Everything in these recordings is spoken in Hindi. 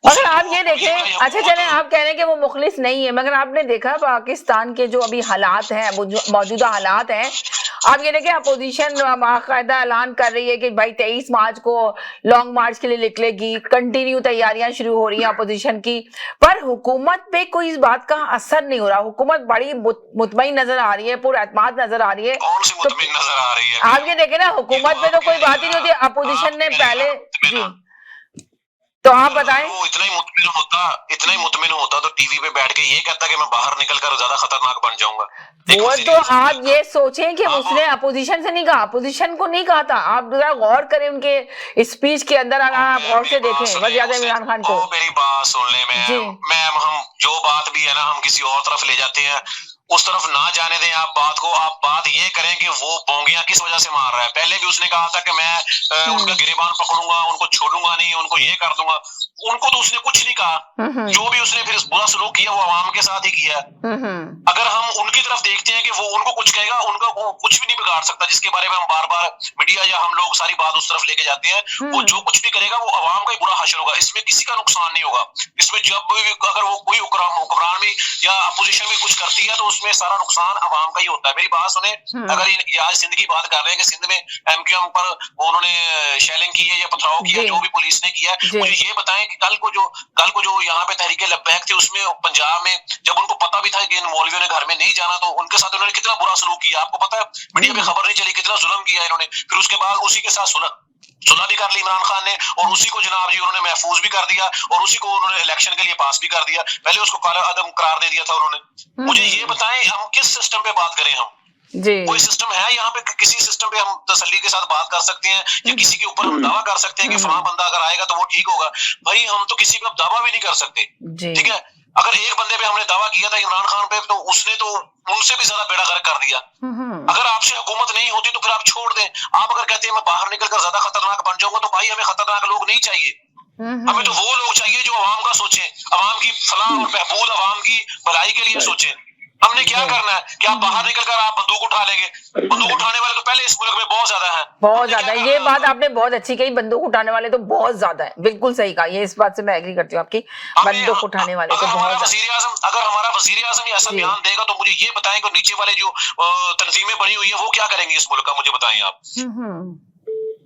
मगर आप ये देखें, अच्छा चलें, आप कह रहे हैं कि वो मुखलिस नहीं है, मगर आपने देखा पाकिस्तान के जो अभी हालात हैं, वो जो मौजूदा हालात हैं, आप ये देखें अपोजिशन बाकायदा ऐलान कर रही है कि भाई 23 मार्च को लॉन्ग मार्च के लिए निकलेगी, कंटिन्यू तैयारियां शुरू हो रही हैं अपोजिशन की, पर हुकूमत पे कोई इस बात का असर नहीं हो रहा। हुकूमत बड़ी मुतमईन नजर आ रही है, पुरएतमाद नजर आ रही है। कौन सी मुतमईन नजर आ रही है? आप ये देखें ना, हुकूमत पे तो कोई बात ही नहीं होती। अपोजिशन ने पहले जी, तो आप बताएं। वो इतना ही मुतमिन होता तो टीवी पे बैठ के ये कहता कि मैं बाहर निकलकर ज्यादा खतरनाक बन जाऊंगा। वो तो आप ये सोचें कि उसने अपोजिशन से नहीं कहा, अपोजिशन को नहीं कहा था। आप जरा गौर करें उनके स्पीच के अंदर, अगर आप गौर से देखें वज़ीर-ए-आज़म इमरान खान को। मेरी बात सुन ले मैम, हम जो बात भी है ना, हम किसी और तरफ ले जाते हैं, उस तरफ ना जाने दें आप बात को। आप बात ये करें कि वो बोंगियां किस वजह से मार रहा है। पहले भी उसने कहा था कि मैं उनका गिरेबान पकड़ूंगा, उनको छोड़ूंगा नहीं, उनको ये कर दूंगा। उनको तो उसने कुछ नहीं कहा। जो भी उसने फिर बुरा सलूक किया वो आवाम के साथ ही किया। अगर हम उनकी तरफ देखते हैं कि वो उनको कुछ कहेगा, उनका वो कुछ भी नहीं बिगाड़ सकता, जिसके बारे में हम बार बार मीडिया या हम लोग सारी बात उस तरफ लेके जाते हैं। वो जो कुछ भी करेगा वो आवाम का ही बुरा हासिल होगा, इसमें किसी का नुकसान नहीं होगा। इसमें जब भी अगर वो कोई हुक्मरान भी या अपोजिशन भी कुछ करती है तो उसमें सारा नुकसान आवाम का ही होता है। मेरी बात सुने, अगर आज सिंध की बात कर रहे हैं कि सिंध में एमक्यूएम पर उन्होंने शेलिंग की है या पथराव किया, जो भी पुलिस ने किया, मुझे ये बताएं कि कल को जो यहाँ पे तहरीके लब्बैक थे, उसमें पंजाब में जब उनको पता भी था कि इन मौलवियों ने घर में नहीं जाना, तो उनके साथ उन्होंने कितना बुरा सलूक किया। आपको पता है, मीडिया में खबर नहीं चली, कितना जुल्म किया इन्होंने। फिर उसके बाद उसी के साथ सुलह भी कर ली इमरान खान ने, और उसी को जनाब जी उन्होंने महफूज भी कर दिया, और उसी को उन्होंने इलेक्शन के लिए पास भी कर दिया। पहले उसको काला अदम करार दे दिया था उन्होंने। मुझे ये बताएं, हम किस सिस्टम पे बात करें? हम कोई सिस्टम है यहाँ पे? किसी सिस्टम पे हम तसल्ली के साथ बात कर सकते हैं या किसी के ऊपर हम दावा कर सकते हैं कि फलां बंदा अगर आएगा तो वो ठीक होगा? भाई हम तो किसी पे दावा भी नहीं कर सकते, ठीक है। अगर एक बंदे पे हमने दावा किया था इमरान खान पे, तो उसने तो उनसे भी ज्यादा बेड़ा गर्क कर दिया। अगर आपसे हुकूमत नहीं होती तो फिर आप छोड़ दें। आप अगर कहते हैं मैं बाहर निकलकर ज्यादा खतरनाक बन जाऊंगा, तो भाई हमें खतरनाक लोग नहीं चाहिए। हमें तो वो लोग चाहिए जो अवाम का सोचे, अवाम की फलाह और बहबूद, अवाम की भलाई के लिए सोचे। हमने क्या करना है? क्या बाहर निकलकर आप बंदूक उठा लेंगे? बंदूक उठाने वाले तो पहले इस मुल्क में बहुत ज्यादा है, बहुत ज्यादा। ये बात आपने बहुत अच्छी कही, बंदूक उठाने वाले तो बहुत ज्यादा है, बिल्कुल सही कहा। ये इस बात से मैं एग्री करती हूँ आपकी, बंदूक उठाने वाले तो बहुत। अगर हमारा वजीर आजम ऐसा बयान देगा तो मुझे ये बताएं कि नीचे वाले जो तंजीमें बनी हुई है वो क्या करेंगे इस मुल्क का, मुझे बताएं आप।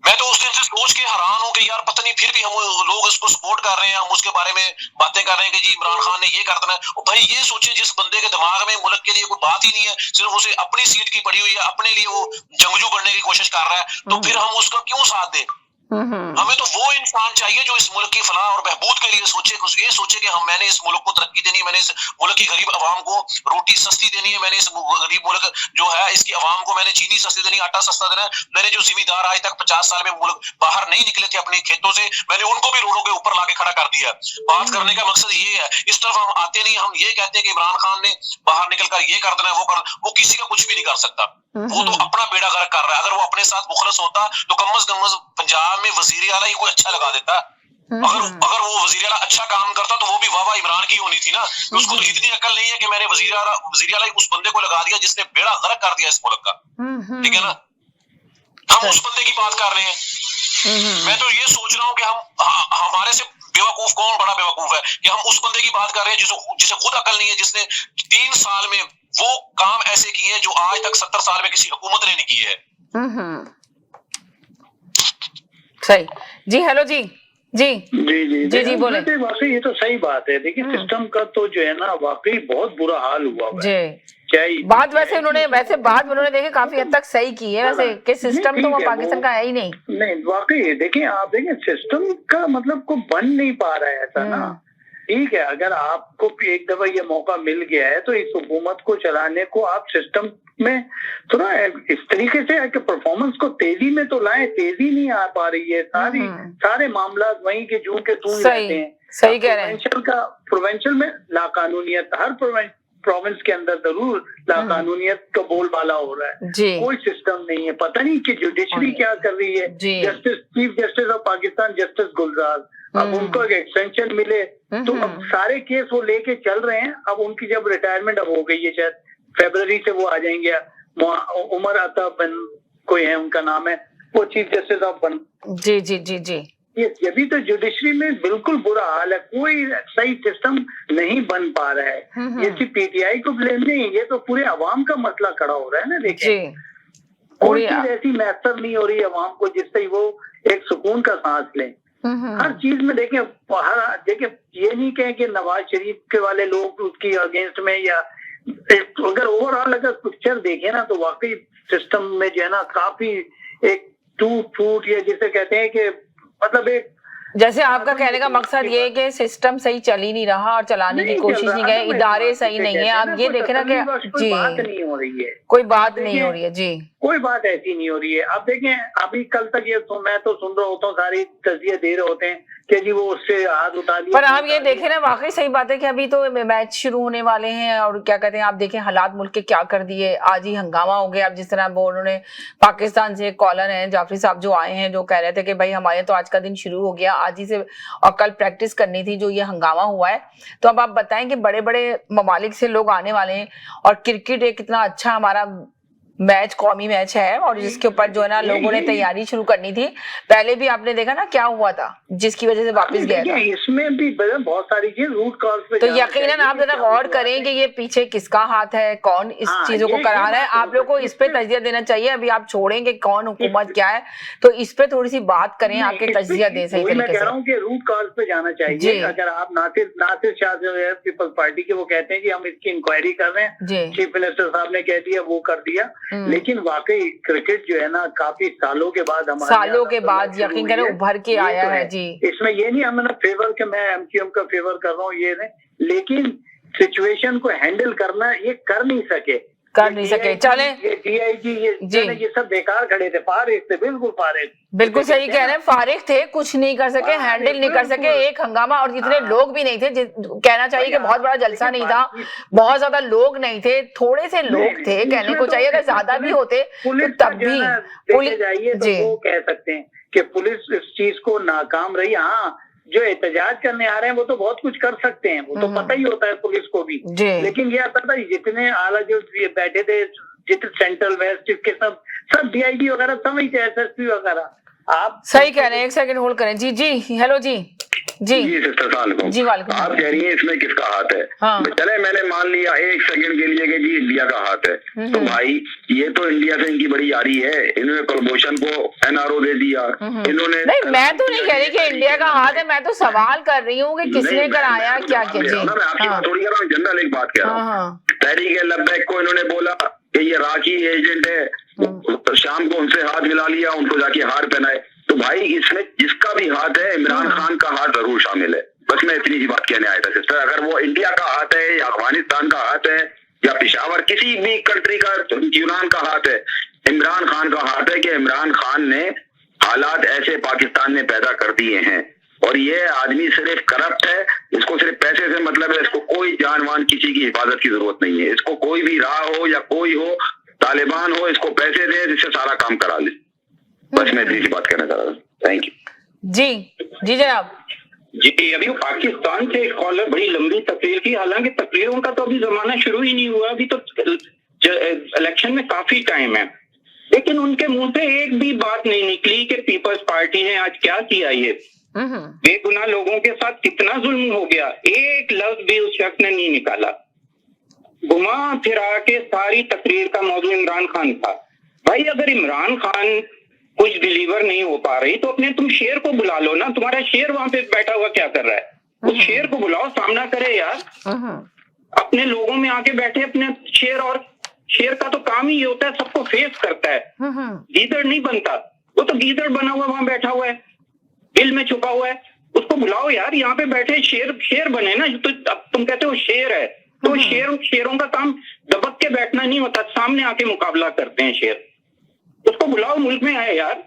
मैं तो उस दिन से सोच के हैरान हूँ कि यार पता नहीं, फिर भी हम लोग इसको सपोर्ट कर रहे हैं, हम उसके बारे में बातें कर रहे हैं कि जी इमरान खान ने ये कर देना है। भाई ये सोचे, जिस बंदे के दिमाग में मुल्क के लिए कोई बात ही नहीं है, सिर्फ उसे अपनी सीट की पड़ी हुई है, अपने लिए वो जंगजू बनने की कोशिश कर रहा है, तो फिर हम उसका क्यों साथ दें? हमें तो वो इंसान चाहिए जो इस मुल्क की फलाह और बहबूद के लिए सोचे, ये सोचे कि हम मैंने इस मुल्क को तरक्की देनी है, मैंने इस मुल्क की गरीब आवाम को रोटी सस्ती देनी है, मैंने इस गरीब मुल्क जो है इसकी आवाम को मैंने चीनी सस्ती देनी, आटा सस्ता देना है। मैंने जो जिम्मेदार आज तक 50 साल में मुल्क बाहर नहीं निकले थे अपने खेतों से, मैंने उनको भी रोडों के ऊपर लाके खड़ा कर दिया। बात करने का मकसद ये है, इस तरफ हम आते नहीं, हम ये कहते हैं कि इमरान खान ने बाहर निकलकर ये कर देना है, वो किसी का कुछ भी नहीं कर सकता। वो तो अपना बेड़ा गर्क कर रहा है। अगर वो अपने साथ मुखलस होता तो कम से कम पंजाब में वजीर आला ही कोई अच्छा लगा देता। अगर वो वजीर आला अच्छा काम करता तो वो भी वाह इमरान की होनी थी ना। उसको तो इतनी अकल नहीं है कि मैंने वजीर आला उस बंदे को लगा दिया जिसने बेड़ा गर्क कर दिया इस मुल्क का, ठीक है ना। हम उस बंदे की बात कर रहे हैं। मैं तो ये सोच रहा हूँ कि हमारे से बेवकूफ कौन बड़ा बेवकूफ है कि हम उस बंदे की बात कर रहे हैं जिसे खुद अकल नहीं है, जिसने 3 साल में वो काम ऐसे किए जो आज तक 70 साल में किसी हुकूमत ने नहीं किए है। सही जी। हेलो जी जी जी जी बोले। वाकई ये तो सही बात है। देखिए सिस्टम का तो जो है ना वाकई बहुत बुरा हाल हुआ है। बात वैसे उन्होंने देखे काफी हद तक सही की है वैसे, कि सिस्टम तो वो पाकिस्तान का है ही नहीं। वाकई देखिए, आप देखें सिस्टम का मतलब को बन नहीं पा रहा है ऐसा ना। ठीक है, अगर आपको एक दफा ये मौका मिल गया है तो इस हुकूमत को चलाने को आप सिस्टम में थोड़ा इस तरीके से परफॉर्मेंस को तेजी में तो लाएं। तेजी नहीं आ पा रही है, सारे मामला वहीं के जू के तू रहते हैं। सही कह रहे हैं। प्रोवेंशियल में लाकानूनियत, हर प्रोविंस के अंदर जरूर लाकानूनियत का बोलबाला हो रहा है। कोई सिस्टम नहीं है, पता नहीं कि जुडिशरी क्या कर रही है। Chief justice of Pakistan justice Gulzar, अब उनको एक एक्सटेंशन मिले तो अब सारे केस वो लेके चल रहे हैं। अब उनकी जब रिटायरमेंट अब हो गई है, शायद फरवरी से वो आ जाएंगे। उमर अता बन कोई है उनका नाम है, वो चीफ जस्टिस ऑफ बन जी। ये भी तो जुडिशरी में बिल्कुल बुरा हाल है, कोई सही सिस्टम नहीं बन पा रहा है। ये सिर्फ पीटीआई को ब्लेम नहीं, ये तो पूरे अवाम का मसला खड़ा हो रहा है ना। देखिए कोई चीज ऐसी मैसर नहीं हो रही है अवाम को जिससे वो एक सुकून का सांस लें। हर चीज में देखें, ये नहीं कहें कि नवाज शरीफ के वाले लोग उसकी अगेंस्ट में, या अगर ओवरऑल अगर पिक्चर देखें ना तो वाकई सिस्टम में जो है ना काफी एक टूट फूट, या जिसे कहते हैं कि मतलब एक, जैसे आपका कहने का मकसद ये है कि सिस्टम सही चल ही नहीं रहा और चलाने की कोशिश नहीं गए, इदारे सही नहीं है। आप ये देखें ना कि जी बात नहीं हो रही है, कोई बात नहीं हो रही है, जी कोई बात ऐसी नहीं हो रही है। आप देखें अभी कल तक ये मैं तो सुन रहा होता हूँ, सारी तज़किये दे रहे होते हैं कि जी वो उससे हाथ उठा लिया। पर आप ये देखें ना, वाकई सही बात है कि अभी तो मैच शुरू होने वाले हैं और क्या कहते हैं, आप देखें हालात मुल्क के क्या कर दिए। आज ही हंगामा हो गया। अब जिस तरह वो उन्होंने पाकिस्तान से कॉलर हैं जाफरी साहब जो आए हैं, जो कह रहे थे कि भाई हमारे तो आज का दिन शुरू हो गया, आज ही से, और कल प्रैक्टिस करनी थी, जो ये हंगामा हुआ है। तो अब आप बताएं कि बड़े बड़े ममालिक से लोग आने वाले हैं और क्रिकेट एक कितना अच्छा हमारा मैच, कौमी मैच है, और जिसके ऊपर जो है ना लोगों ने तैयारी शुरू करनी थी। पहले भी आपने देखा ना क्या हुआ था, जिसकी वजह से वापस गया था। इसमें भी बहुत सारी चीज रूट कॉज पे, तो यकीनन आप जरा गौर करें कि ये पीछे किसका हाथ है, कौन इस चीजों को करा रहा है। आप लोग को इस पे तजिया देना चाहिए। अभी आप छोड़ेंगे कौन हुकूमत क्या है, तो इस पे थोड़ी सी बात करें, आपके तजिया दे सही तरीके से। मैं कह रहा हूँ कि रूट कॉज पे जाना चाहिए। अगर आप नासिर शाह जो है पीपल्स पार्टी के, वो कहते हैं कि हम इसकी इंक्वायरी कर रहे हैं, चीफ मिनिस्टर साहब ने कह दिया, वो कर दिया, लेकिन वाकई क्रिकेट जो है ना काफी सालों के बाद यकीन करें उभर के आया है। जी इसमें ये नहीं हमने फेवर के मैं एमक्यूएम का फेवर कर रहा हूँ, ये नहीं, लेकिन सिचुएशन को हैंडल करना ये कर नहीं सके। चले ये डीआईजी ये सब बेकार खड़े थे, फारिग थे, बिल्कुल फारिग। बिल्कुल सही कह रहे हैं, फारिग थे, कुछ नहीं कर सके, हैंडल नहीं कर सके एक हंगामा। और जितने लोग भी नहीं थे, कहना चाहिए कि बहुत बड़ा जलसा नहीं था, बहुत ज्यादा लोग नहीं थे, थोड़े से लोग थे, कहने को चाहिए अगर ज्यादा भी होते तो तब भी पुलिस जाइए तो वो कह सकते हैं कि पुलिस इस चीज को नाकाम रही। हाँ, जो एहतजाज करने आ रहे हैं वो तो बहुत कुछ कर सकते हैं, वो तो पता ही होता है पुलिस को भी, लेकिन ये पता है जितने आला जो बैठे थे, जितने सेंट्रल वेस्ट के सब डीआईजी वगैरह, सब एसएसपी वगैरह। आप सही कह रहे हैं, एक सेकंड होल्ड करें। जी जी हेलो जी सिस्टर वालेकुम। जी वालेकुम। आप कह रही हैं इसमें किसका हाथ है? हाँ। चले मैंने मान लिया एक सेकंड के लिए कि जी इंडिया का हाथ है, तो भाई ये तो इंडिया से इनकी बड़ी यारी है। इन्होंने कुलभूषण को एनआरओ दे दिया, इन्होंने नहीं, मैं तो नहीं कह रही कि इंडिया का हाथ है, मैं तो सवाल कर रही हूँ कि किसने कराया, क्या क्या। जी मैं आपकी बात थोड़ी कर रहा हूँ, जनरल एक बात कह रहा हूँ। तहरीक लब्बैक को इन्होंने बोला कि ये राखी एजेंट है, शाम को उनसे हाथ मिला लिया, उनको जाके हार पहनाए। तो भाई इसमें जिसका भी हाथ है, इमरान खान का हाथ जरूर शामिल है। बस मैं इतनी ही बात कहने आया था सिस्टर। अगर वो इंडिया का हाथ है या अफगानिस्तान का हाथ है या पेशावर किसी भी कंट्री का, यूनान का हाथ है, इमरान खान का हाथ है कि इमरान खान ने हालात ऐसे पाकिस्तान में पैदा कर दिए हैं। और ये आदमी सिर्फ करप्ट है, इसको सिर्फ पैसे से मतलब है, इसको कोई जानवान किसी की हिफाजत की जरूरत नहीं है। इसको कोई भी राह हो या कोई हो, तालिबान हो, इसको पैसे दे जिससे सारा काम करा ले। बस मैं इतनी सी बात कहना चाह रहा हूँ। Thank you. जी जनाब। जी अभी पाकिस्तान से कॉलर बड़ी लंबी तकरीर की, हालांकि तकरीरों का तो अभी जमाना शुरू ही नहीं हुआ, अभी तो इलेक्शन में काफी टाइम है, लेकिन उनके मुंह से एक भी बात नहीं निकली कि पीपल्स पार्टी ने आज क्या किया। ये बेगुनाह लोगों के साथ कितना जुल्म हो गया, एक लफ्ज भी उस शख्स ने नहीं निकाला। घुमा फिरा के सारी तकरीर का मौजू इमरान खान था। भाई अगर इमरान खान कुछ डिलीवर नहीं हो पा रही तो अपने तुम शेर को बुला लो ना। तुम्हारा शेर वहां पे बैठा हुआ क्या कर रहा है? उस शेर को बुलाओ, सामना करे यार, अपने लोगों में आके बैठे अपने शेर। और शेर का तो काम ही ये होता है, सबको फेस करता है, गीदड़ नहीं बनता। वो तो गीदड़ बना हुआ वहां बैठा हुआ है, दिल में छुपा हुआ है। उसको बुलाओ यार, यहाँ पे बैठे शेर बने ना। तो अब तुम कहते हो शेर है, तो शेरों का काम दबक के बैठना नहीं होता, सामने आके मुकाबला करते हैं शेर। उसको बुलाओ, मुल्क में आए यार।